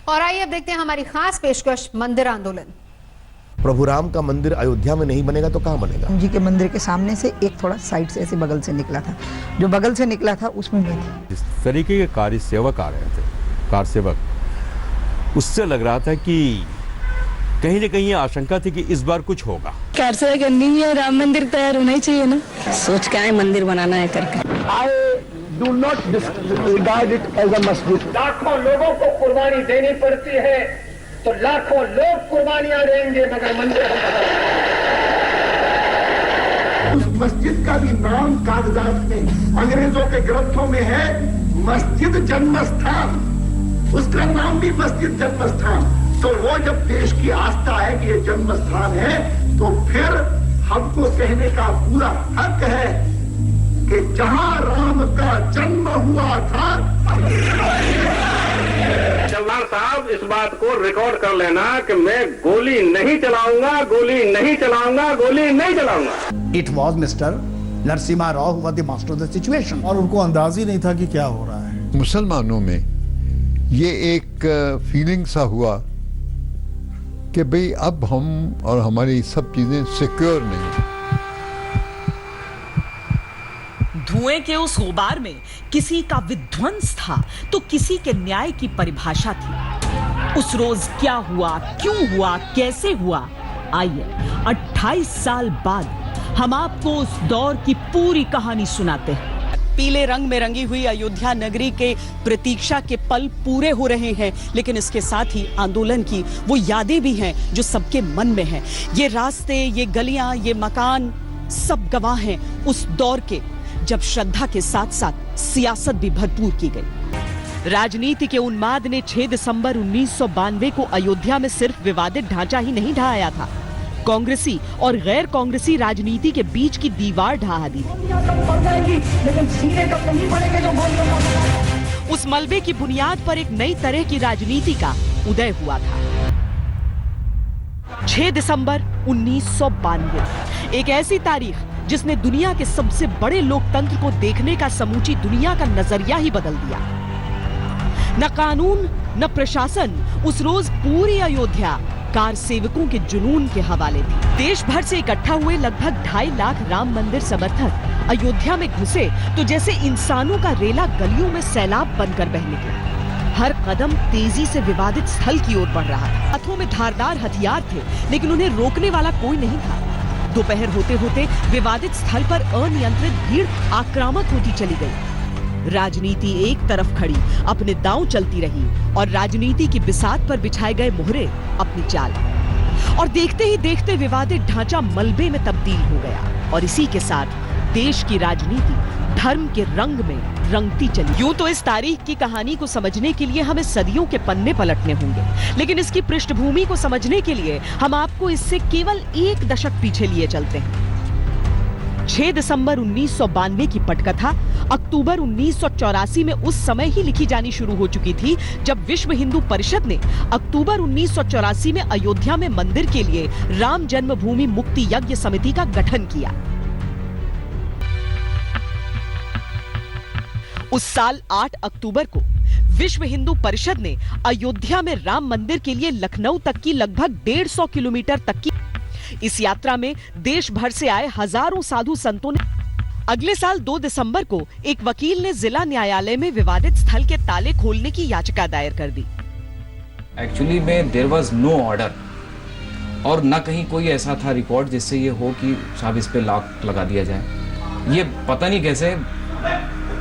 और आइए अब देखते हैं हमारी खास पेशकश मंदिर आंदोलन। प्रभु राम का मंदिर अयोध्या में नहीं बनेगा तो कहाँ बनेगा? जी के मंदिर के सामने से एक थोड़ा साइड से ऐसे बगल से निकला था, जो बगल से निकला था उसमें मैं थी। इस तरीके के कार्य सेवक आ रहे थे, कार सेवक, उससे लग रहा था कि कहीं न कहीं आशंका थी कि इस बार कुछ होगा। कार सेवक करनी है, राम मंदिर तैयार होना ही चाहिए ना, सोच के आए मंदिर बनाना है करके। Do not regard it as a masjid. लाखों लोगों को कुर्बानी देनी पड़ती है तो लाखों लोग कुर्बानियां देंगे, मगर मंदिर उस मस्जिद का भी नाम कागजात में अंग्रेजों के ग्रंथों में है मस्जिद जन्मस्थान, उसका नाम भी मस्जिद जन्मस्थान। तो वो जब देश की आस्था है कि ये जन्मस्थान है तो फिर हमको कहने का पूरा हक है कि जहां राम का जन्म हुआ था। जवान साहब, इस बात को रिकॉर्ड कर लेना कि मैं गोली नहीं चलाऊंगा, गोली नहीं चलाऊंगा, गोली नहीं चलाऊंगा। It was mister Narasimha Rao हुआ the master of the situation, और उनको अंदाज ही नहीं था कि क्या हो रहा है। मुसलमानों में ये एक फीलिंग सा हुआ कि भाई अब हम और हमारी सब चीजें सिक्योर नहीं। धुएं के उस गुबार में किसी का विध्वंस था तो किसी के न्याय की परिभाषा थी। उस रोज क्या हुआ, क्यों हुआ, कैसे हुआ, आइए 28 साल बाद हम आपको उस दौर की पूरी कहानी सुनाते हैं। पीले रंग में रंगी हुई अयोध्या नगरी के प्रतीक्षा के पल पूरे हो रहे हैं, लेकिन इसके साथ ही आंदोलन की वो यादें भी हैं जो सबके मन में हैं। ये रास्ते, ये गलियां, ये मकान सब गवाह हैं उस दौर के जब श्रद्धा के साथ साथ सियासत भी भरपूर की गई। राजनीति के उन्माद ने 6 दिसंबर 1992 को अयोध्या में सिर्फ विवादित ढांचा ही नहीं ढहाया था, कांग्रेसी और गैर कांग्रेसी राजनीति के बीच की दीवार ढहा दी। उस मलबे की बुनियाद पर एक नई तरह की राजनीति का उदय हुआ था। 6 दिसंबर 1992, एक ऐसी तारीख जिसने दुनिया के सबसे बड़े लोकतंत्र को देखने का समूची दुनिया का नजरिया ही बदल दिया। न कानून न प्रशासन, उस रोज पूरी अयोध्या कार सेवकों के जुनून के हवाले थी। देश भर से इकट्ठा हुए लगभग 2.5 लाख राम मंदिर समर्थक अयोध्या में घुसे तो जैसे इंसानों का रेला गलियों में सैलाब बनकर बह निकला। हर कदम तेजी से विवादित स्थल की ओर बढ़ रहा था। हाथों में धारदार हथियार थे, लेकिन उन्हें रोकने वाला कोई नहीं था। दोपहर होते होते विवादित स्थल पर अनियंत्रित भीड़ आक्रामक होती चली गई। राजनीति एक तरफ खड़ी अपने दांव चलती रही और राजनीति की बिसात पर बिछाए गए मोहरे अपनी चाल, और देखते ही देखते विवादित ढांचा मलबे में तब्दील हो गया और इसी के साथ देश की राजनीति धर्म के रंग में रंगती चली। यूं तो इस तारीख की कहानी को समझने के लिए हमें सदियों के पन्ने पलटने होंगे, लेकिन इसकी पृष्ठभूमि को समझने के लिए हम आपको इससे केवल 1 दशक पीछे लिए चलते हैं। 6 दिसंबर 1992 की पटकथा अक्टूबर 1984 में उस समय ही लिखी जानी शुरू हो चुकी थी जब विश्व हिंदू परिषद ने अक्टूबर 1984 में अयोध्या में मंदिर के लिए राम जन्मभूमि मुक्ति यज्ञ समिति का गठन किया। उस साल 8 अक्टूबर को विश्व हिंदू परिषद ने अयोध्या में राम मंदिर के लिए लखनऊ तक की लगभग 150 किलोमीटर तक की इस यात्रा में देश भर से आए हजारों साधु संतों ने अगले साल 2 दिसंबर को एक वकील ने जिला न्यायालय में विवादित स्थल के ताले खोलने की याचिका दायर कर दी। एक्चुअली में देयर वाज नो ऑर्डर और न कहीं कोई ऐसा था रिकॉर्ड जिससे ये हो कि साहब इस पे लॉक लगा दिया जाए। ये पता नहीं कैसे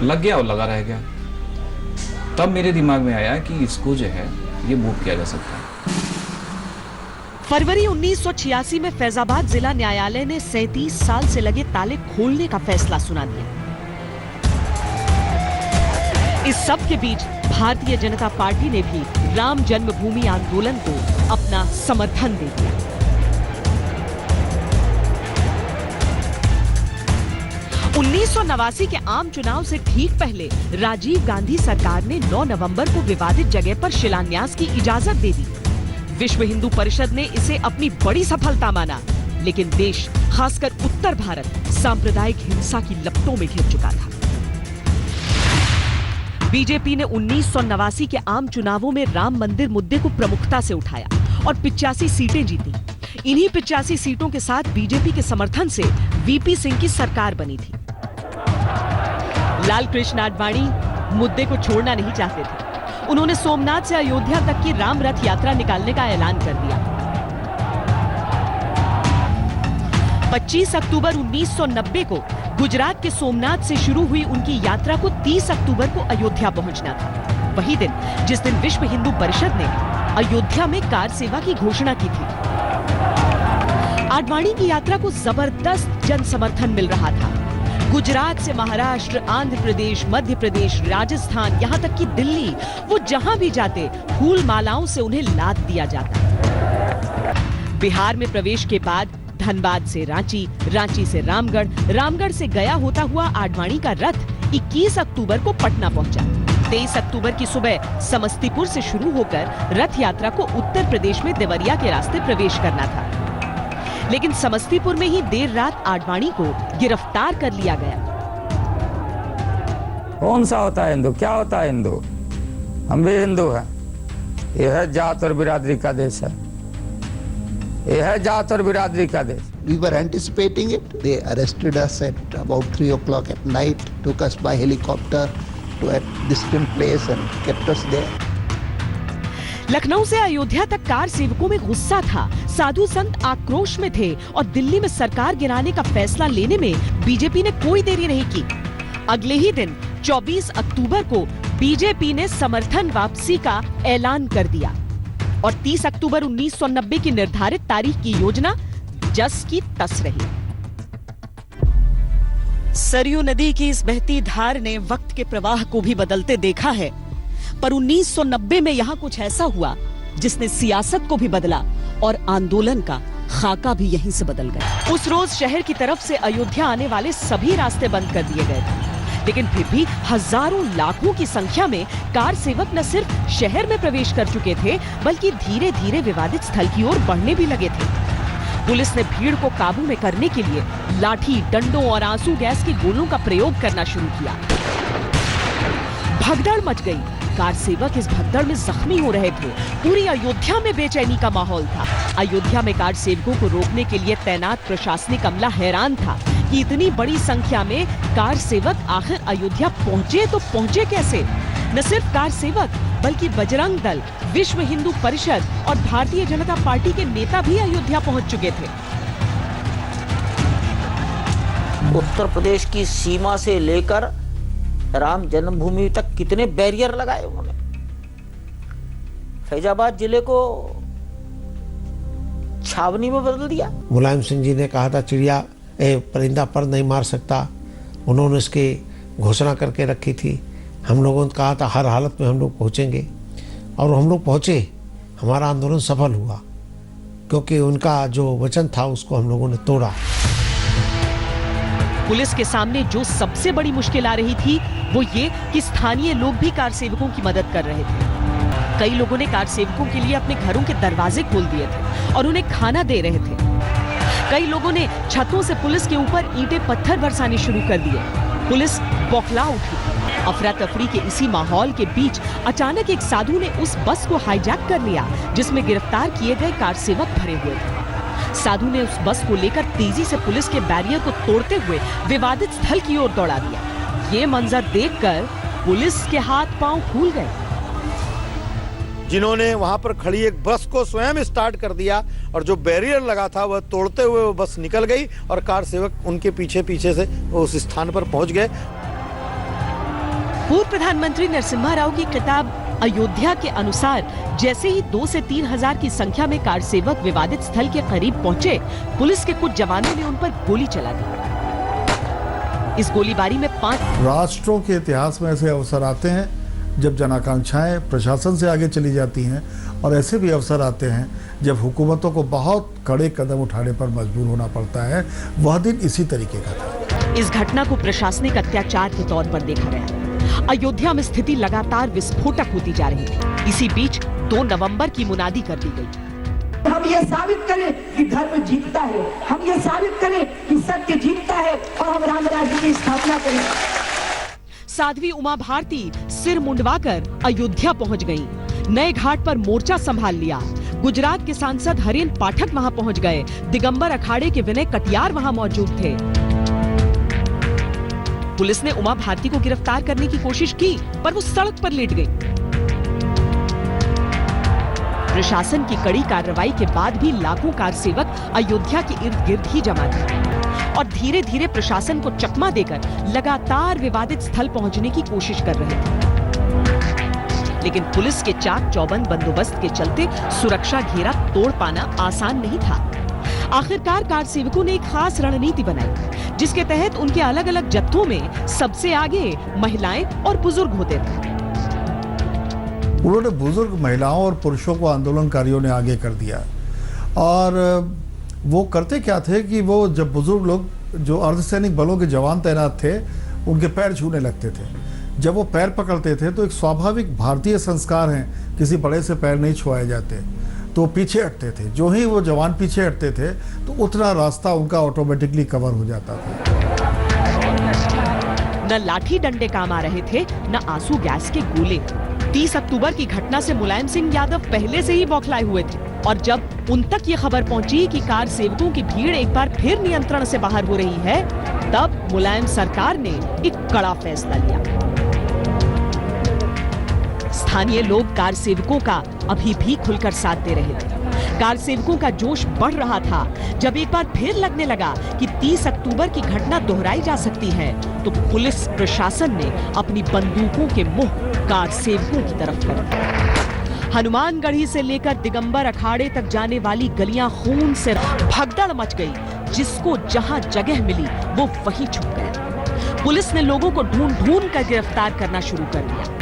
लग गया और लगा रह गया। तब मेरे दिमाग में आया कि इसको जो है ये मूव किया जा सकता है। फरवरी 1986 में फैजाबाद जिला न्यायालय ने 37 साल से लगे ताले खोलने का फैसला सुना दिया। इस सब के बीच भारतीय जनता पार्टी ने भी राम जन्मभूमि आंदोलन को अपना समर्थन दे दिया। उन्नीस के आम चुनाव से ठीक पहले राजीव गांधी सरकार ने 9 नवंबर को विवादित जगह पर शिलान्यास की इजाजत दे दी। विश्व हिंदू परिषद ने इसे अपनी बड़ी सफलता माना, लेकिन देश, खासकर उत्तर भारत, सांप्रदायिक हिंसा की लपटों में घिर चुका था। बीजेपी ने 1989 के आम चुनावों में राम मंदिर मुद्दे को प्रमुखता से उठाया और 85 सीटें जीती। इन्हीं 85 सीटों के साथ बीजेपी के समर्थन से वीपी सिंह की सरकार बनी थी। लाल कृष्ण आडवाणी मुद्दे को छोड़ना नहीं चाहते थे। उन्होंने सोमनाथ से अयोध्या तक की राम रथ यात्रा निकालने का ऐलान कर दिया। 25 अक्टूबर 1990 को गुजरात के सोमनाथ से शुरू हुई उनकी यात्रा को 30 अक्टूबर को अयोध्या पहुंचना था। वही दिन जिस दिन विश्व हिंदू परिषद ने अयोध्या में कार सेवा की घोषणा की थी। आडवाणी की यात्रा को जबरदस्त जन समर्थन मिल रहा था। गुजरात से महाराष्ट्र, आंध्र प्रदेश, मध्य प्रदेश, राजस्थान, यहाँ तक कि दिल्ली, वो जहां भी जाते फूल मालाओं से उन्हें लाद दिया जाता। बिहार में प्रवेश के बाद धनबाद से रांची, रांची से रामगढ़, रामगढ़ से गया होता हुआ आडवाणी का रथ 21 अक्टूबर को पटना पहुंचा। 23 अक्टूबर की सुबह समस्तीपुर से शुरू होकर रथ यात्रा को उत्तर प्रदेश में देवरिया के रास्ते प्रवेश करना था। लेकिन समस्तीपुर में ही देर रात आडवाणी को गिरफ्तार कर लिया गया। कौन सा होता है हिंदू? क्या होता है हिंदू? हम भी हिंदू हैं। यह है जात और बिरादरी का देश है। यह है जात और बिरादरी का देश। We were anticipating it. They arrested us at about 3 o'clock at night, took us by helicopter to a distant place and kept us there. Lucknow से अयोध्या तक कार सेवकों में गुस्सा था। साधु संत आक्रोश में थे और दिल्ली में सरकार गिराने का फैसला लेने में बीजेपी ने कोई देरी नहीं की। अगले ही दिन 24 अक्टूबर को बीजेपी ने समर्थन वापसी का ऐलान कर दिया और 30 अक्टूबर 1990 की निर्धारित तारीख की योजना जस की तस रही। सरयू नदी की इस बहती धार ने वक्त के प्रवाह को भी बदलते देखा है, पर 1990 में यहां कुछ ऐसा हुआ जिसने सियासत को भी बदला और आंदोलन का खाका भी यहीं से बदल गया। उस रोज शहर की तरफ से अयोध्या आने वाले सभी रास्ते बंद कर दिए गए थे, लेकिन फिर भी हजारों लाखों की संख्या में कार सेवक न सिर्फ शहर में प्रवेश कर चुके थे, बल्कि धीरे धीरे विवादित स्थल की ओर बढ़ने भी लगे थे। पुलिस ने भीड़ को काबू में करने के लिए लाठी, डंडों और आंसू गैस के गोलों का प्रयोग करना शुरू किया। भगदड़ मच गई। कार सेवक इस भगदड़ में जख्मी हो रहे थे। पूरी अयोध्या में बेचैनी का माहौल था। अयोध्या में कार सेवकों को रोकने के लिए तैनात प्रशासनिक अमला हैरान था कि इतनी बड़ी संख्या में कार सेवक आखिर अयोध्या पहुंचे तो पहुंचे कैसे। न सिर्फ कार सेवक बल्कि बजरंग दल, विश्व हिंदू परिषद और भारतीय जनता पार्टी के नेता भी अयोध्या पहुंच चुके थे। उत्तर प्रदेश की सीमा से लेकर राम जन्मभूमि तक कितने बैरियर लगाए उन्होंने। फैजाबाद जिले को छावनी में बदल दिया। मुलायम सिंह जी ने कहा था चिड़िया परिंदा पर नहीं मार सकता, उन्होंने इसकी घोषणा करके रखी थी। हम लोगों ने कहा था हर हालत में हम लोग पहुँचेंगे और हम लोग पहुँचे। हमारा आंदोलन सफल हुआ क्योंकि उनका जो वचन था उसको हम लोगों ने तोड़ा। पुलिस के सामने जो सबसे बड़ी मुश्किल आ रही थी वो ये कि स्थानीय लोग भी कार सेवकों की मदद कर रहे थे। कई लोगों ने कार सेवकों के लिए अपने घरों के दरवाजे खोल दिए थे और उन्हें खाना दे रहे थे। कई लोगों ने छतों से पुलिस के ऊपर ईंटें पत्थर बरसाने शुरू कर दिए। पुलिस बौखला उठी। अफरा तफरी के इसी माहौल के बीच अचानक एक साधु ने उस बस को हाईजैक कर लिया जिसमें गिरफ्तार किए गए कार सेवक भरे हुए थे। साधु ने उस बस को लेकर तेजी से पुलिस के बैरियर को तोड़ते हुए विवादित स्थल की ओर दौड़ा दिया। ये मंजर देखकर पुलिस के हाथ पांव फूल गए। जिन्होंने वहां पर खड़ी एक बस को स्वयं स्टार्ट कर दिया और जो बैरियर लगा था वह तोड़ते हुए वो बस निकल गई और कार सेवक उनके पीछे पीछे से उस स्थान पर पहुंच गए। पूर्व प्रधानमंत्री नरसिम्हा राव की किताब अयोध्या के अनुसार जैसे ही 2 से 3 हजार की संख्या में कार सेवक विवादित स्थल के करीब पहुंचे, पुलिस के कुछ जवानों ने उन पर गोली चला दी। इस गोलीबारी में 5 राष्ट्रों के इतिहास में ऐसे अवसर आते हैं जब जनाकांक्षाएं प्रशासन से आगे चली जाती हैं और ऐसे भी अवसर आते हैं जब हुकूमतों को बहुत कड़े कदम उठाने पर मजबूर होना पड़ता है। वह दिन इसी तरीके का था। इस घटना को प्रशासनिक अत्याचार के तौर पर देखा गया। अयोध्या में स्थिति लगातार विस्फोटक होती जा रही थी। इसी बीच 2 नवंबर की मुनादी कर दी गई। हम ये साबित करें कि धर्म जीतता है, हम ये साबित करें कि सत्य जीतता है और हम राम राज्य की स्थापना करें। साध्वी उमा भारती सिर मुंडवाकर अयोध्या पहुंच गईं। नए घाट पर मोर्चा संभाल लिया। गुजरात के सांसद हरेन पाठक वहां पहुंच गए। दिगंबर अखाड़े के विनय कटियार वहां मौजूद थे। पुलिस ने उमा भारती को गिरफ्तार करने की कोशिश की, पर वो सड़क पर लेट गई। प्रशासन की कड़ी कार्रवाई के बाद भी लाखों कार सेवक अयोध्या के इर्द गिर्द ही जमा थे और धीरे धीरे प्रशासन को चकमा देकर लगातार विवादित स्थल पहुंचने की कोशिश कर रहे थे। लेकिन पुलिस के चाक चौबंद बंदोबस्त के चलते सुरक्षा घेरा तोड़ पाना आसान नहीं था। आखिरकार कार सेवकों ने एक खास रणनीति बनाई, जिसके तहत उनके अलग अलग जत्थों में सबसे आगे महिलाएं और बुजुर्ग होते थे। उन्होंने बुजुर्ग महिलाओं और पुरुषों को आंदोलनकारियों ने आगे कर दिया। और वो करते क्या थे कि वो जब बुजुर्ग लोग जो अर्धसैनिक बलों के जवान तैनात थे उनके पैर छूने लगते थे। जब वो पैर पकड़ते थे तो एक स्वाभाविक भारतीय संस्कार है, किसी बड़े से पैर नहीं छुआए जाते, तो पीछे हटते थे। जो ही वो जवान पीछे हटते थे तो उतना रास्ता उनका ऑटोमेटिकली कवर हो जाता था। न लाठी डंडे काम आ रहे थे, न आंसू गैस के गोले। 30 अक्टूबर की घटना से मुलायम सिंह यादव पहले से ही बौखलाए हुए थे और जब उन तक ये खबर पहुंची कि कार सेवकों की भीड़ एक बार फिर नियंत्रण से बाहर हो रही है, तब मुलायम सरकार ने एक कड़ा फैसला लिया। स्थानीय लोग कार सेवकों का अभी भी खुलकर साथ दे रहे थे। कार सेवकों का जोश बढ़ रहा था। जब एक बार फिर लगने लगा कि 30 अक्टूबर की घटना दोहराई जा सकती है, तो पुलिस प्रशासन ने अपनी बंदूकों के मुंह कार सेवकों की तरफ कर दिए। हनुमानगढ़ी से लेकर दिगंबर अखाड़े तक जाने वाली गलियां खून से भगदड़ मच गई। जिसको जहां जगह मिली वो वहीं छुप गया। पुलिस ने लोगों को ढूंढ कर गिरफ्तार करना शुरू कर दिया।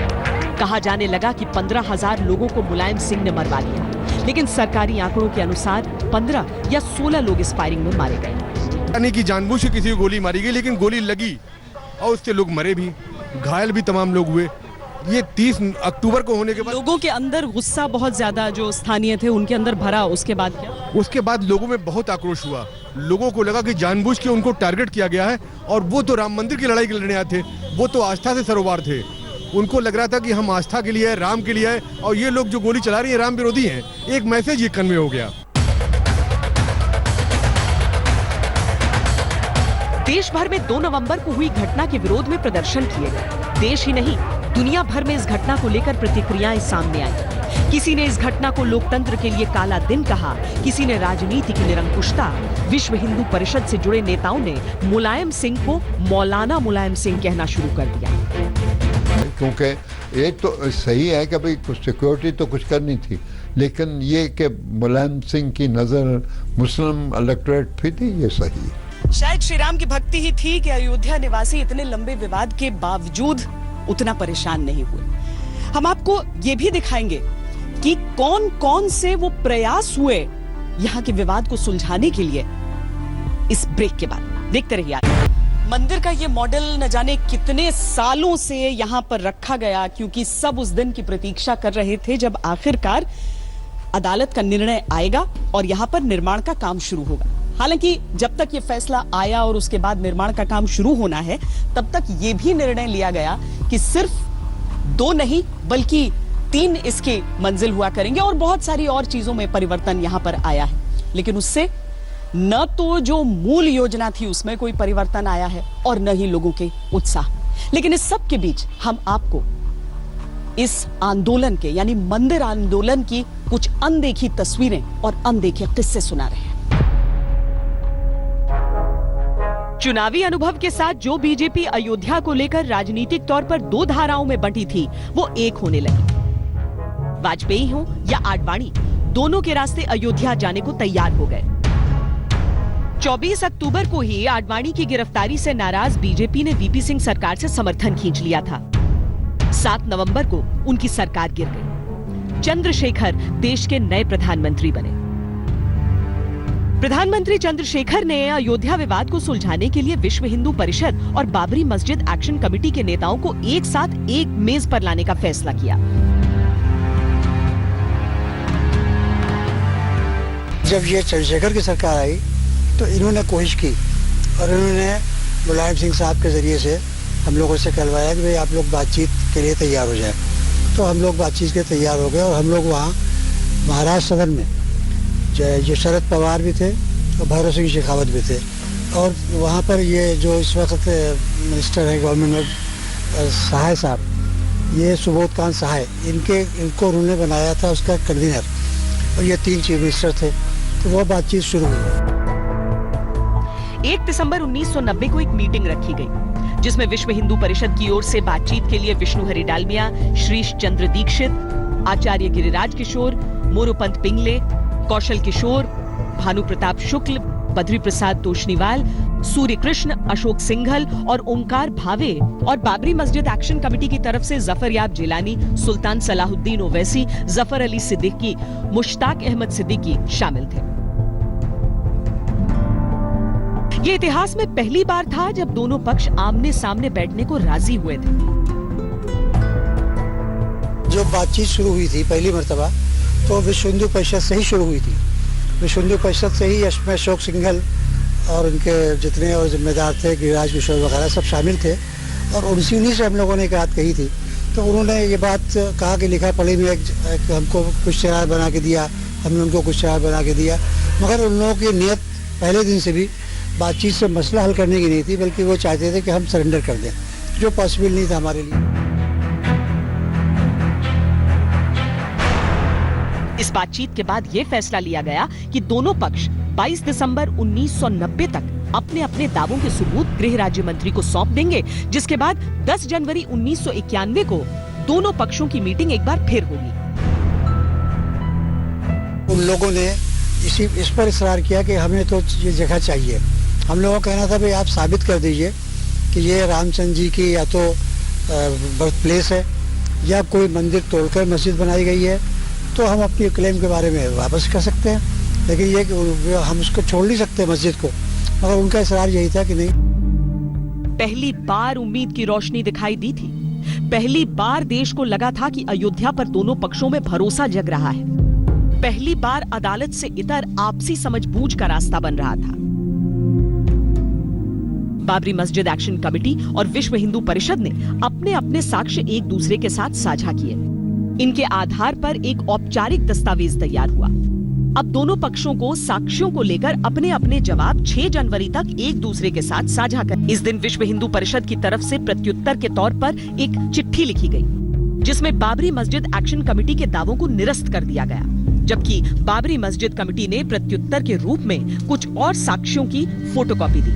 कहा जाने लगा कि 15,000 लोगों को मुलायम सिंह ने मरवा लिया, लेकिन सरकारी आंकड़ों के अनुसार 15 या 16 लोग इस फायरिंग में मारे गए। यानी कि जानबूझ के किसी को गोली मारी गई, लेकिन गोली लगी और उससे लोग मरे भी, घायल भी तमाम लोग हुए। ये 30 अक्टूबर को होने के बाद लोगों के अंदर गुस्सा बहुत ज्यादा, जो स्थानीय थे उनके अंदर भरा। उसके बाद क्या? उसके बाद लोगों में बहुत आक्रोश हुआ। लोगों को लगा कि जानबूझ के उनको टारगेट किया गया है और वो तो राम मंदिर की लड़ाई लड़ने आए थे, वो तो आस्था से सरोकार थे। उनको लग रहा था कि हम आस्था के लिए है, राम के लिए है, और ये लोग जो गोली चला रही है राम विरोधी हैं। एक मैसेज ये कन्वे हो गया। देश भर में 2 नवंबर को हुई घटना के विरोध में प्रदर्शन किए गए। देश ही नहीं, दुनिया भर में इस घटना को लेकर प्रतिक्रियाएं सामने आई। किसी ने इस घटना को लोकतंत्र के लिए काला दिन कहा, किसी ने राजनीति की निरंकुशता। विश्व हिंदू परिषद से जुड़े नेताओं ने मुलायम सिंह को मौलाना मुलायम सिंह कहना शुरू कर दिया। क्योंकि ये तो सही है कि भाई कुछ सिक्योरिटी तो कुछ करनी थी, लेकिन ये कि मुलायम सिंह की नज़र मुस्लिम इलेक्टोरेट पे थी, ये सही है। शायद श्री राम की भक्ति ही थी कि अयोध्या निवासी इतने लंबे विवाद के बावजूद उतना परेशान नहीं हुए। हम आपको ये भी दिखाएंगे कि कौन कौन से वो प्रयास हुए यहाँ के विवाद को सुलझाने के लिए। इस ब्रेक के बाद देखते रहिए। मंदिर का ये मॉडल न जाने कितने सालों से यहाँ पर रखा गया, क्योंकि सब उस दिन की प्रतीक्षा कर रहे थे जब आखिरकार अदालत का निर्णय आएगा और यहाँ पर निर्माण का काम शुरू होगा। हालांकि जब तक ये फैसला आया और उसके बाद निर्माण का काम शुरू होना है, तब तक ये भी निर्णय लिया गया कि सिर्फ 2 नहीं बल्कि 3 इसकी मंजिल हुआ करेंगे और बहुत सारी और चीजों में परिवर्तन यहाँ पर आया है। लेकिन उससे न तो जो मूल योजना थी उसमें कोई परिवर्तन आया है और न ही लोगों के उत्साह। लेकिन इस सब के बीच हम आपको इस आंदोलन के यानी मंदिर आंदोलन की कुछ अनदेखी तस्वीरें और अनदेखे किस्से सुना रहे हैं। चुनावी अनुभव के साथ जो बीजेपी अयोध्या को लेकर राजनीतिक तौर पर 2 धाराओं में बंटी थी, वो एक होने लगी। वाजपेयी हो या आडवाणी, दोनों के रास्ते अयोध्या जाने को तैयार हो गए। 24 अक्टूबर को ही आडवाणी की गिरफ्तारी से नाराज बीजेपी ने वीपी सिंह सरकार से समर्थन खींच लिया था। 7 नवंबर को उनकी सरकार गिर गई। चंद्रशेखर देश के नए प्रधानमंत्री बने। प्रधानमंत्री चंद्रशेखर ने अयोध्या विवाद को सुलझाने के लिए विश्व हिंदू परिषद और बाबरी मस्जिद एक्शन कमेटी के नेताओं को एक साथ एक मेज पर लाने का फैसला किया। जब ये चंद्रशेखर की सरकार आई तो इन्होंने कोशिश की और इन्होंने मुलायम सिंह साहब के जरिए से हम लोगों से कहलवाया कि भाई आप लोग बातचीत के लिए तैयार हो जाए। तो हम लोग बातचीत के लिए तैयार हो गए और हम लोग वहाँ महाराष्ट्र सदन में जो शरद पवार भी थे और भैरव सिंह शेखावत भी थे, और वहाँ पर ये जो इस वक्त मिनिस्टर हैं गवर्नमेंट में सहाय साहब, ये सुबोध कांत सहाय, इनको उन्होंने बनाया था उसका कन्वीनर, और ये 3 चीफ मिनिस्टर थे। तो वो बातचीत शुरू हुई। 1 दिसंबर 1990 को एक मीटिंग रखी गई जिसमें विश्व हिंदू परिषद की ओर से बातचीत के लिए विष्णु हरि डालमिया, श्रीश चंद्र दीक्षित, आचार्य गिरिराज किशोर, मोरोपंत पिंगले, कौशल किशोर, भानु प्रताप शुक्ल, बद्री प्रसाद तोशनीवाल, सूर्य कृष्ण, अशोक सिंघल और ओंकार भावे और बाबरी मस्जिद एक्शन कमेटी की तरफ से जफर याब जिलानी, सुल्तान सलाहुद्दीन ओवैसी, जफर अली सिद्दीकी, मुश्ताक अहमद सिद्दीकी शामिल थे। ये इतिहास में पहली बार था जब दोनों पक्ष आमने सामने बैठने को राजी हुए थे। जो बातचीत शुरू हुई थी पहली मर्तबा, तो विश्व हिंदू परिषद से ही शुरू हुई थी। विश्व हिंदू परिषद से ही अशोक सिंघल और उनके जितने और जिम्मेदार थे, गिरिराज किशोर वगैरह सब शामिल थे, और उन्हीं से हम लोगों ने एक बात कही थी। तो उन्होंने ये बात कहा कि लिखा पढ़ी में एक हमको कुछ शरार बना के दिया, हमने उनको कुछ शरार बना के दिया, मगर उन लोगों की नीयत पहले दिन से भी बातचीत से मसला हल करने की नहीं थी, बल्कि वो चाहते थे कि हम सरेंडर कर दें, जो पॉसिबल नहीं था हमारे लिए। इस बातचीत के बाद यह फैसला लिया गया कि दोनों पक्ष 22 दिसंबर 1990 तक अपने अपने दावों के सबूत गृह राज्य मंत्री को सौंप देंगे, जिसके बाद 10 जनवरी 1991 को दोनों पक्षों की मीटिंग एक बार फिर होगी। उन लोगों ने इस पर इसरार किया कि हमें तो ये जगह चाहिए। हम लोगों का कहना था भाई आप साबित कर दीजिए कि ये रामचंद्र जी की या तो बर्थ प्लेस है या कोई मंदिर तोड़कर मस्जिद बनाई गई है, तो हम अपनी क्लेम के बारे में वापस कर सकते हैं, लेकिन ये कि हम उसको छोड़ नहीं सकते मस्जिद को। मगर उनका इसरार यही था कि नहीं। पहली बार उम्मीद की रोशनी दिखाई दी थी। पहली बार देश को लगा था कि अयोध्या पर दोनों पक्षों में भरोसा जग रहा है। पहली बार अदालत से इतर आपसी समझबूझ का रास्ता बन रहा था। बाबरी मस्जिद एक्शन कमेटी और विश्व हिंदू परिषद ने अपने अपने साक्ष्य एक दूसरे के साथ साझा किए। इनके आधार पर एक औपचारिक दस्तावेज तैयार हुआ। अब दोनों पक्षों को साक्ष्यों को लेकर अपने अपने जवाब 6 जनवरी तक एक दूसरे के साथ साझा कर। इस दिन विश्व हिंदू परिषद की तरफ से प्रत्युत्तर के तौर पर एक चिट्ठी लिखी गई, जिसमें बाबरी मस्जिद एक्शन कमेटी के दावों को निरस्त कर दिया गया, जबकि बाबरी मस्जिद कमेटी ने प्रत्युत्तर के रूप में कुछ और साक्ष्यों की फोटोकॉपी दी।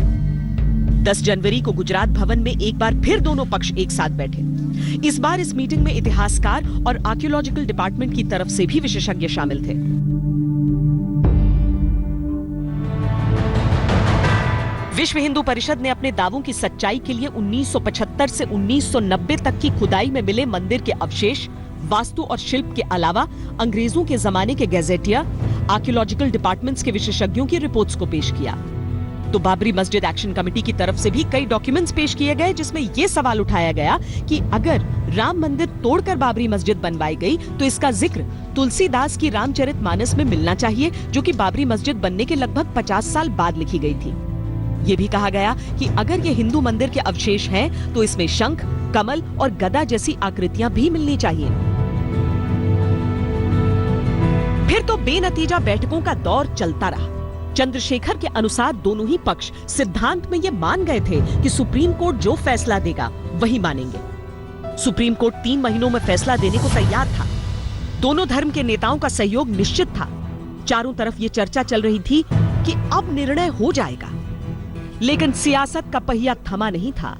10 जनवरी को गुजरात भवन में एक बार फिर दोनों पक्ष एक साथ बैठे। इस बार इस मीटिंग में इतिहासकार और आर्कियोलॉजिकल डिपार्टमेंट की तरफ से भी विशेषज्ञ शामिल थे। विश्व हिंदू परिषद ने अपने दावों की सच्चाई के लिए 1975 से 1990 तक की खुदाई में मिले मंदिर के अवशेष, वास्तु और शिल्प के अलावा अंग्रेजों के जमाने के गैजेटियर, आर्कियोलॉजिकल डिपार्टमेंट्स के विशेषज्ञों की रिपोर्ट्स को पेश किया। तो बाबरी मस्जिद एक्शन कमेटी की तरफ से भी कई डॉक्यूमेंट्स पेश किए गए, जिसमें यह सवाल उठाया गया कि अगर राम मंदिर तोड़कर बाबरी मस्जिद बनवाई गई तो इसका जिक्र तुलसीदास की रामचरितमानस में मिलना चाहिए, जो कि बाबरी मस्जिद बनने के लगभग 50 साल बाद लिखी गई थी। ये भी कहा गया कि अगर ये हिंदू मंदिर के अवशेष हैं, तो इसमें शंख, कमल और गदा जैसी आकृतियां भी मिलनी चाहिए। फिर तो बेनतीजा बैठकों का दौर चलता रहा। चंद्रशेखर के अनुसार दोनों ही पक्ष सिद्धांत में ये मान गए थे कि सुप्रीम कोर्ट जो फैसला देगा वही मानेंगे। सुप्रीम कोर्ट 3 महीनों में फैसला देने को तैयार था। दोनों धर्म के नेताओं का सहयोग निश्चित था। चारों तरफ ये चर्चा चल रही थी कि अब निर्णय हो जाएगा, लेकिन सियासत का पहिया थमा नहीं था।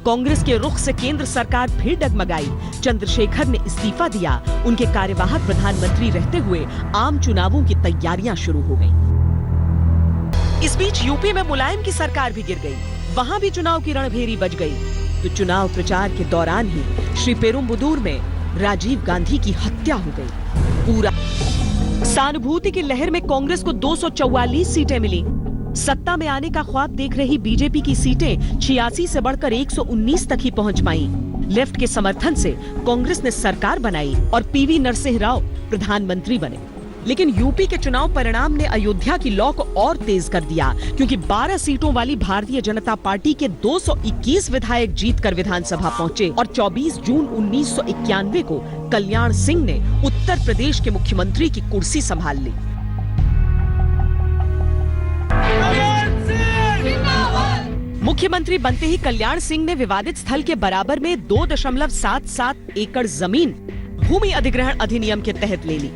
कांग्रेस के रुख से केंद्र सरकार फिर डगमगाई। चंद्रशेखर ने इस्तीफा दिया। उनके कार्यवाहक प्रधानमंत्री रहते हुए आम चुनावों की तैयारियां शुरू हो गईं। इस बीच यूपी में मुलायम की सरकार भी गिर गई। वहां भी चुनाव की रणभेरी बज गई। तो चुनाव प्रचार के दौरान ही श्री पेरुम्बुदूर में राजीव गांधी की हत्या हो गई। पूरा सहानुभूति की लहर में कांग्रेस को 244 सीटें मिली। सत्ता में आने का ख्वाब देख रही बीजेपी की सीटें 86 से बढ़कर 119 तक ही पहुंच पाईं। लेफ्ट के समर्थन से कांग्रेस ने सरकार बनाई और पीवी नरसिंह राव प्रधानमंत्री बने। लेकिन यूपी के चुनाव परिणाम ने अयोध्या की लौ को और तेज कर दिया, क्योंकि 12 सीटों वाली भारतीय जनता पार्टी के 221 विधायक जीतकर विधानसभा पहुंचे और 24 जून 1991 को कल्याण सिंह ने उत्तर प्रदेश के मुख्यमंत्री की कुर्सी संभाल ली। मुख्यमंत्री बनते ही कल्याण सिंह ने विवादित स्थल के बराबर में 2.77 एकड़ जमीन भूमि अधिग्रहण अधिनियम के तहत ले ली,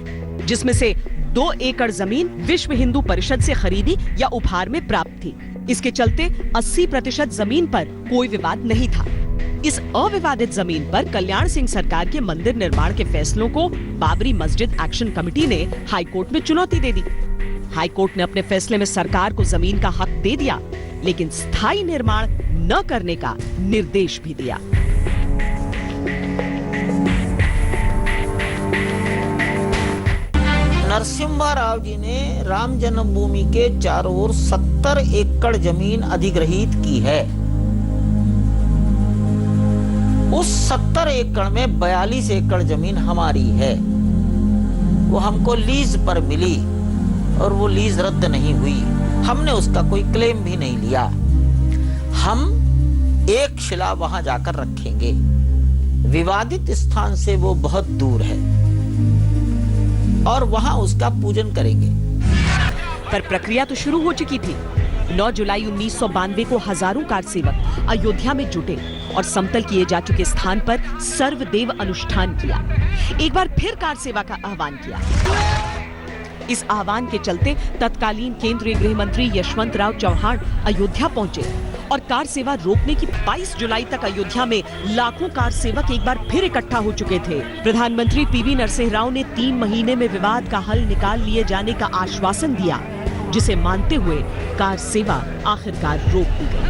जिसमें से 2 एकड़ जमीन विश्व हिंदू परिषद से खरीदी या उपहार में प्राप्त थी। इसके चलते 80% जमीन पर कोई विवाद नहीं था। इस अविवादित जमीन पर कल्याण सिंह सरकार के मंदिर निर्माण के फैसलों को बाबरी मस्जिद एक्शन कमेटी ने हाईकोर्ट में चुनौती दे दी। हाईकोर्ट ने अपने फैसले में सरकार को जमीन का हक दे दिया, लेकिन स्थायी निर्माण न करने का निर्देश भी दिया। नरसिम्हा राव जी ने राम जन्मभूमि के चारों ओर 70 एकड़ जमीन अधिग्रहित की है। उस 70 एकड़ में 42 एकड़ जमीन हमारी है। वो हमको लीज पर मिली और वो लीज रद्द नहीं हुई। हमने उसका कोई क्लेम भी नहीं लिया। हम एक शिला वहां जाकर रखेंगे। विवादित स्थान से वो बहुत दूर है और वहां उसका पूजन करेंगे। पर प्रक्रिया तो शुरू हो चुकी थी। 9 जुलाई 1992 को हजारों कार सेवक अयोध्या में जुटे और समतल किए जा चुके स्थान पर सर्वदेव अनुष्ठान किया। एक बार फिर कार सेवा का आह्वान किया। इस आह्वान के चलते तत्कालीन केंद्रीय गृह मंत्री यशवंत राव चौहान अयोध्या पहुंचे और कार सेवा रोकने की 22 जुलाई तक अयोध्या में लाखों कार सेवक एक बार फिर इकट्ठा हो चुके थे। प्रधानमंत्री पीवी नरसिंह राव ने 3 महीने में विवाद का हल निकाल लिए जाने का आश्वासन दिया, जिसे मानते हुए कार सेवा आखिरकार रोक दी गई।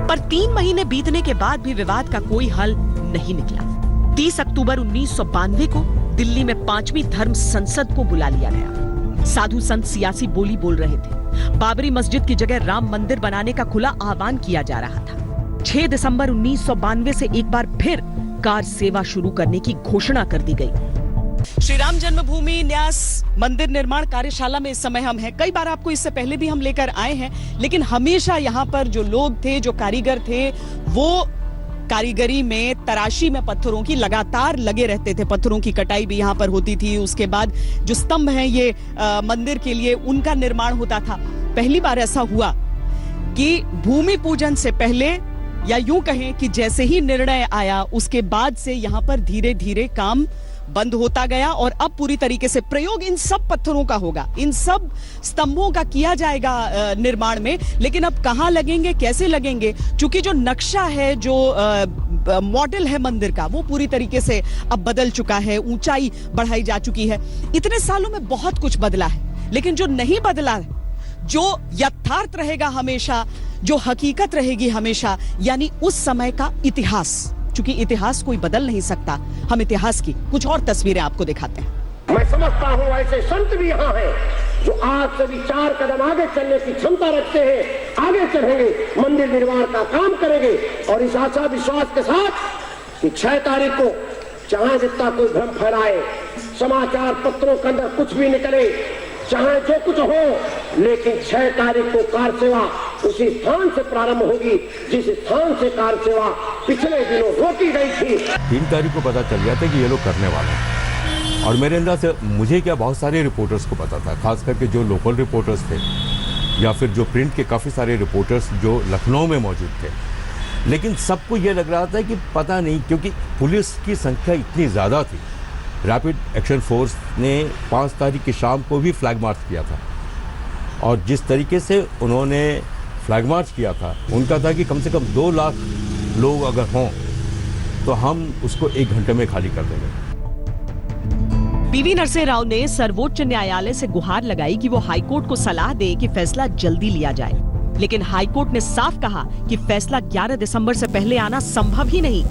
पर 3 महीने बीतने के बाद भी विवाद का कोई हल नहीं निकला। 30 अक्टूबर 1992 को दिल्ली में 5वीं धर्म संसद को बुला लिया गया। साधु संत सियासी बोली बोल रहे थे। बाबरी मस्जिद की जगह राम मंदिर बनाने का खुला आह्वान किया जा रहा था। 6 दिसंबर 1992 से एक बार फिर कार सेवा शुरू करने की घोषणा कर दी गई। श्री राम जन्मभूमि न्यास मंदिर निर्माण कार्यशाला में इस समय हम हैं। कई बार आपको इससे पहले भी हम लेकर आए हैं, लेकिन हमेशा यहाँ पर जो लोग थे, जो कारीगर थे, वो कारीगरी में, तराशी में पत्थरों की लगातार लगे रहते थे। पत्थरों की कटाई भी यहाँ पर होती थी। उसके बाद जो स्तंभ हैं ये मंदिर के लिए, उनका निर्माण होता था। पहली बार ऐसा हुआ कि भूमि पूजन से पहले, या यूं कहें कि जैसे ही निर्णय आया उसके बाद से यहाँ पर धीरे धीरे काम बंद होता गया और अब पूरी तरीके से प्रयोग इन सब पत्थरों का होगा, इन सब स्तंभों का किया जाएगा निर्माण में। लेकिन अब कहाँ लगेंगे, कैसे लगेंगे, क्योंकि जो नक्शा है, जो मॉडल है मंदिर का, वो पूरी तरीके से अब बदल चुका है, ऊंचाई बढ़ाई जा चुकी है। इतने सालों में बहुत कुछ बदला है, लेकिन जो नहीं बदला, जो यथार्थ रहेगा हमेशा, जो हकीकत रहेगी हमेशा, यानी उस समय का इतिहास। चूंकि इतिहास कोई बदल नहीं सकता, हम इतिहास की कुछ और तस्वीरें आपको दिखाते हैं। मैं समझता हूँ ऐसे संत भी यहाँ हैं जो आज से भी 4 कदम आगे चलने की क्षमता रखते हैं। आगे चढ़ेंगे, मंदिर निर्माण का काम करेंगे और इस आशा विश्वास के साथ कि 6 तारीख को चाहे जितना कोई भ्रम फैलाए, समाचार पत्रों के अंदर कुछ भी निकले, चाहे जो कुछ हो, लेकिन 6 तारीख को कार सेवा उसी स्थान से प्रारंभ होगी जिस स्थान से कार सेवा पिछले दिनों रोकी गई थी। 3 तारीख को पता चल गया था कि ये लोग करने वाले हैं, और मेरे अंदर से मुझे क्या बहुत सारे रिपोर्टर्स को पता था, खास करके जो लोकल रिपोर्टर्स थे या फिर जो प्रिंट के काफ़ी सारे रिपोर्टर्स जो लखनऊ में मौजूद थे। लेकिन सबको ये लग रहा था कि पता नहीं, क्योंकि पुलिस की संख्या इतनी ज़्यादा थी। रैपिड एक्शन फोर्स ने 5 तारीख की शाम को भी फ्लैग मार्च किया था, और जिस तरीके से उन्होंने फ्लैग मार्च किया था, उनका था कि कम से कम 2 लाख लोग अगर हों तो हम उसको 1 घंटे में खाली कर देंगे। पीवी नरसिंह राव ने सर्वोच्च न्यायालय से गुहार लगाई कि वो हाईकोर्ट को सलाह दे कि फैसला जल्दी लिया जाए, लेकिन हाईकोर्ट ने साफ कहा कि फैसला 11 दिसंबर से पहले आना संभव ही नहीं।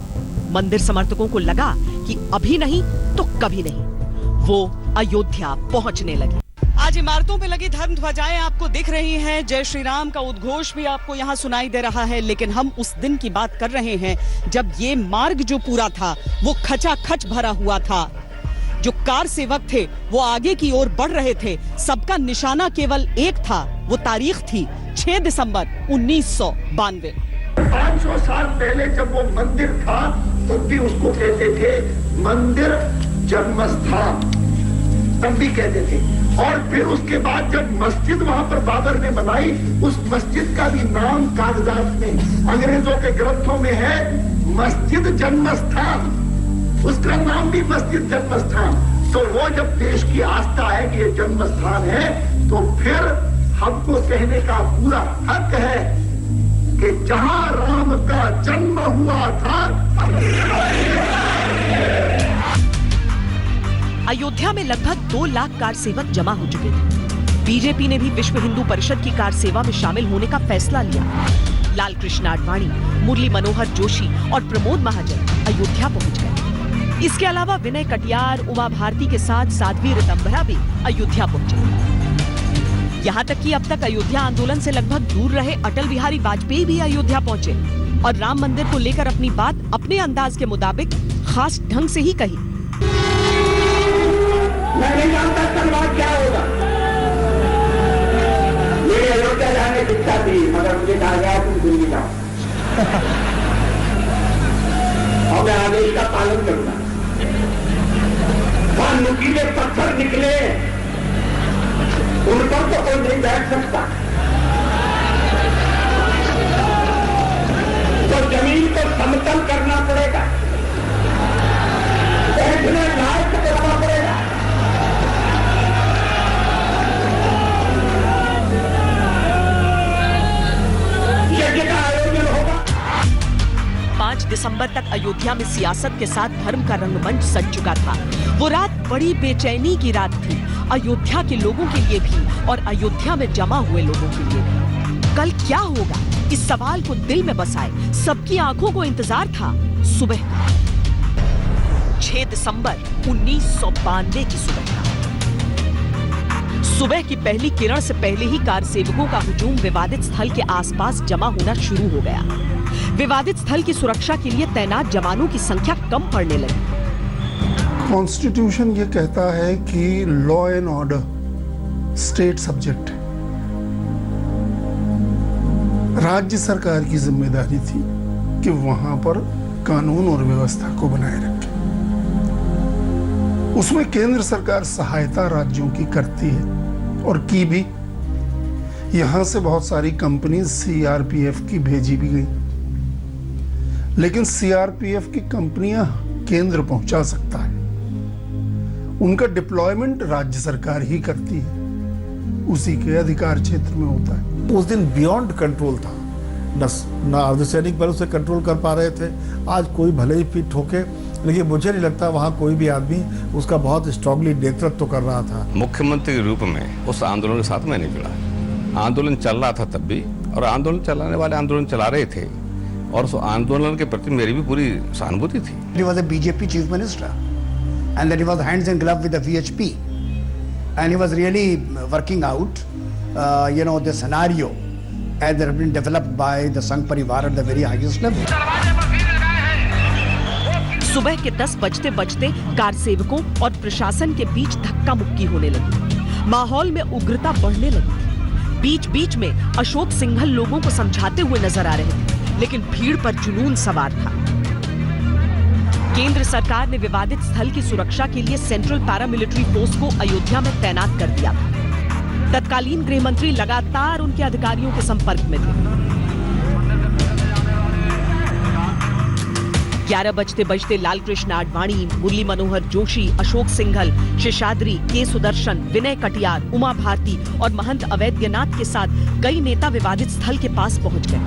मंदिर समर्थकों को लगा कि अभी नहीं तो कभी नहीं, वो अयोध्या पहुंचने लगे। आज इमारतों पे लगी धर्म ध्वजाएं आपको दिख रही हैं, जय श्री राम का उद्घोष भी आपको यहाँ सुनाई दे रहा है। लेकिन हम उस दिन की बात कर रहे हैं जब ये मार्ग जो पूरा था वो खचाखच भरा हुआ था। जो कार सेवक थे वो आगे की ओर बढ़ रहे थे, सबका निशाना केवल एक था, वो तारीख थी 6 दिसंबर 1992। 500 साल पहले जब वो मंदिर था तब भी उसको कहते थे मंदिर जन्मस्थान, तब भी कहते थे। और फिर उसके बाद जब मस्जिद वहां पर बाबर ने बनाई, उस मस्जिद का भी नाम कागजात में अंग्रेजों के ग्रंथों में है मस्जिद जन्मस्थान, उसका नाम भी मस्जिद जन्मस्थान। तो वो जब देश की आस्था है कि ये जन्मस्थान है, तो फिर हमको कहने का पूरा हक है कि जहां राम का जन्म हुआ था। अयोध्या में लगभग 2 लाख कार सेवक जमा हो चुके थे। बीजेपी ने भी विश्व हिंदू परिषद की कार सेवा में शामिल होने का फैसला लिया। लाल कृष्ण आडवाणी, मुरली मनोहर जोशी और प्रमोद महाजन अयोध्या पहुंच गए। इसके अलावा विनय कटियार, उमा भारती के साथ साध्वी ऋतंभरा भी अयोध्या पहुंचे। यहाँ तक कि अब तक अयोध्या आंदोलन से लगभग दूर रहे अटल बिहारी वाजपेयी भी अयोध्या पहुंचे और राम मंदिर को लेकर अपनी बात अपने अंदाज के मुताबिक खास ढंग से ही कही। मैं नहीं जानता कल बाद क्या होगा। मेरी अयोध्या जाने की इच्छा थी, मगर मुझे कहा गया तुम दिल्ली जाओ और मैं आदेश का पालन करूंगा। वहां नुकीले पत्थर निकले, उन पर तो कोई नहीं बैठ सकता, तो जमीन को समतल करना पड़ेगा, बैठने लायक करना पड़ेगा। यज्ञ का आयोजन होगा। 5 दिसंबर तक अयोध्या में सियासत के साथ धर्म का रंगमंच सज चुका था। वो रात बड़ी बेचैनी की रात थी, अयोध्या के लोगों के लिए भी और अयोध्या में जमा हुए लोगों के लिए भी। कल क्या होगा, इस सवाल को दिल में बसाए सबकी आंखों को इंतजार था सुबह का। 6 दिसंबर 1992 की सुबह था। सुबह की पहली किरण से पहले ही कार सेवकों का हुजूम विवादित स्थल के आसपास जमा होना शुरू हो गया। विवादित स्थल की सुरक्षा के लिए तैनात जवानों की संख्या कम पड़ने लगी। कॉन्स्टिट्यूशन ये कहता है कि law and order state subject है। राज्य सरकार की जिम्मेदारी थी कि वहां पर कानून और व्यवस्था को बनाए रखे। उसमें केंद्र सरकार सहायता राज्यों की करती है और की भी। यहां से बहुत सारी कंपनी सीआरपीएफ की भेजी भी गई, लेकिन सीआरपीएफ की कंपनियां केंद्र पहुंचा सकता है, उनका डिप्लॉयमेंट राज्य सरकार ही करती है, उसी के अधिकार क्षेत्र में होता है। उस दिन बियॉन्ड कंट्रोल था, न अर्धसैनिक बल उसे कंट्रोल कर पा रहे थे। आज कोई भले ही फिट होके, लेकिन मुझे नहीं लगता वहाँ कोई भी आदमी उसका बहुत स्ट्रांगली नेतृत्व कर रहा था। मुख्यमंत्री के रूप में उस आंदोलन के साथ मैं नहीं जुड़ा। आंदोलन चल रहा था तब भी, और आंदोलन चलाने वाले आंदोलन चला रहे थे, और उस आंदोलन के प्रति मेरी भी पूरी सहानुभूति थी। He was a BJP chief minister, and then he was hands in glove with the VHP, and he was really working out, the scenario as they have been developed by the Sangh Parivar at the very highest level. सुबह के 10 बजते बजते car सेवकों और प्रशासन के बीच धक्का मुक्की होने लगी। माहौल में उग्रता बढ़ने लगी। बीच बीच में अशोक सिंघल लोगों को समझाते हुए नजर आ रहे थे, लेकिन भीड़ पर जुनून सवार था। केंद्र सरकार ने विवादित स्थल की सुरक्षा के लिए सेंट्रल पैरामिलिट्री फोर्स को अयोध्या में तैनात कर दिया था। तत्कालीन गृह मंत्री लगातार उनके अधिकारियों के संपर्क में थे। 11 बजते बजते लालकृष्ण आडवाणी, मुरली मनोहर जोशी, अशोक सिंघल, शेषाद्री, के सुदर्शन, विनय कटियार, उमा भारती और महंत अवैद्यनाथ के साथ कई नेता विवादित स्थल के पास पहुंच गए।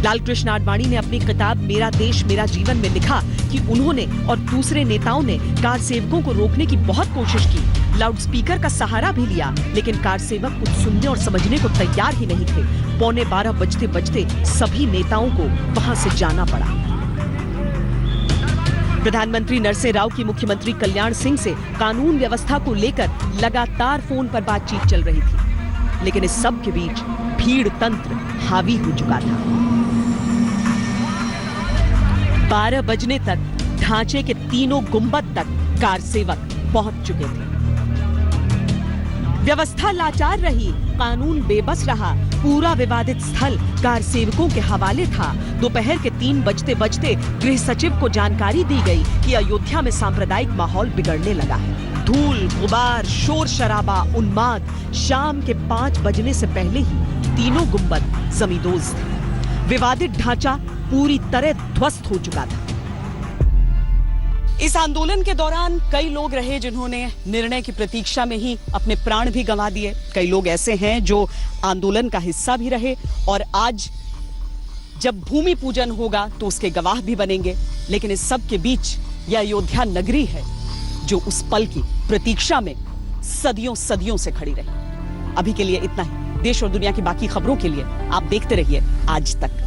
लालकृष्ण आडवाणी ने अपनी किताब मेरा देश मेरा जीवन में लिखा कि उन्होंने और दूसरे नेताओं ने कार सेवकों को रोकने की बहुत कोशिश की, लाउडस्पीकर का सहारा भी लिया, लेकिन कार सेवक कुछ सुनने और समझने को तैयार ही नहीं थे। 11:15 बजते बजते सभी नेताओं को वहां से जाना पड़ा। प्रधानमंत्री नरसिंह राव की मुख्यमंत्री कल्याण सिंह से कानून व्यवस्था को लेकर लगातार फोन पर बातचीत चल रही थी, लेकिन इस सब के बीच भीड़ तंत्र हावी हो चुका था। 12 बजने तक ढांचे के तीनों गुंबद तक कार सेवक पहुंच चुके थे। व्यवस्था लाचार रही, कानून बेबस रहा, पूरा विवादित स्थल कार सेवकों के हवाले था। दोपहर के 3 बजते बजते गृह सचिव को जानकारी दी गई कि अयोध्या में सांप्रदायिक माहौल बिगड़ने लगा है। धूल, गुबार, शोर शराबा, उन्माद। शाम के 5 बजने से पहले ही तीनों गुंबद जमींदोज थे। विवादित ढांचा पूरी तरह ध्वस्त हो चुका था। इस आंदोलन के दौरान कई लोग रहे जिन्होंने निर्णय की प्रतीक्षा में ही अपने प्राण भी गंवा दिए। कई लोग ऐसे हैं जो आंदोलन का हिस्सा भी रहे और आज जब भूमि पूजन होगा तो उसके गवाह भी बनेंगे। लेकिन इस सब के बीच यह अयोध्या नगरी है जो उस पल की प्रतीक्षा में सदियों सदियों से खड़ी रही। अभी के लिए इतना ही। देश और दुनिया की बाकी खबरों के लिए आप देखते रहिए आज तक।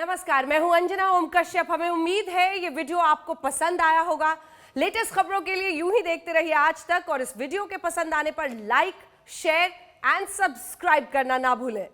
नमस्कार, मैं हूं अंजना ओम कश्यप। हमें उम्मीद है ये वीडियो आपको पसंद आया होगा। लेटेस्ट खबरों के लिए यूं ही देखते रहिए आज तक और इस वीडियो के पसंद आने पर लाइक, शेयर एंड सब्सक्राइब करना ना भूलें।